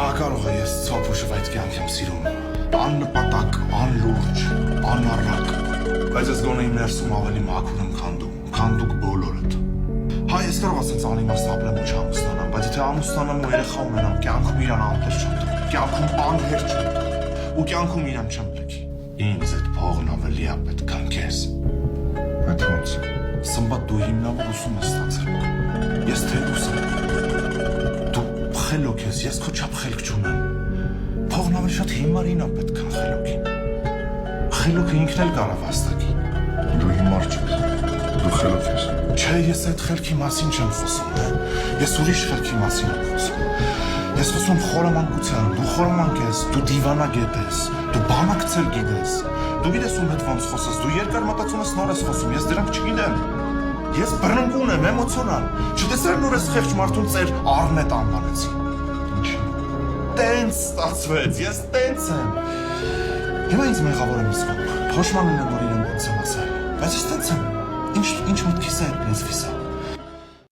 Կարող է ես ցոփ ու շվայտ կյանք եմ սիրում, աննպատակ, անլուրջ, անառակ, բայց ես գոնե իմ ներսում ավելի մաքուր եմ քան դուք բոլորդ։ Հայ ես կարող ասենց անիմաստ ապրեմ ու չամուսնանամ, բայց եթե ամուսնանամ ու երեխա ունենամ, կյանքում իրան անտեր չեմ տա, կյանքում անհեր չեմ տա, ու կյանքում իրան չեմ լքի։ Ինձ այդ փողն ավելի է պետք քան քեզ։ Այդ ոնց։ Սմբատ դու հիմնավոր ուսում ես ստացել։ Ես թերուս եմ։ Դու խելոք ես, ես քո չափ խելք չունեմ։ Փողն ավելի շատ հիմարին է պետք քան խելոքին։ Խելոքը ինքն էլ կարող վաստակի։ Դու հիմար չես, դու խելոք ես։ Չէ, ես այդ խելքի մասին չեմ խոսում։ Ես ուրիշ խելքի մասին եմ խոսում։ Ես խոսում խորամանկության, դու խորամանկ ես, դու դիվանագետ ես, դու բանակցել գիտես։ Դու գիտես ում հետ ոնց խոսես, դու երկար մտածում ես նոր ես խոսում, ես դրանք չգիտեմ։ Ես բռնկուն եմ, էմոցիոնալ։ Չտեսար նոր ես խեղճ մարդուն ծեր Արնետ անվանեցի։ Ինչի։ Տենց ստացվեց, ես տենց եմ։ Հիմա ինձ մեղավոր եմ զգում։ Փոշմանն եմ, որ իրեն ոնց եմ ասել։ Բայց ես տենց եմ։ Ինչ մտքիս է այդ լեզվիսը։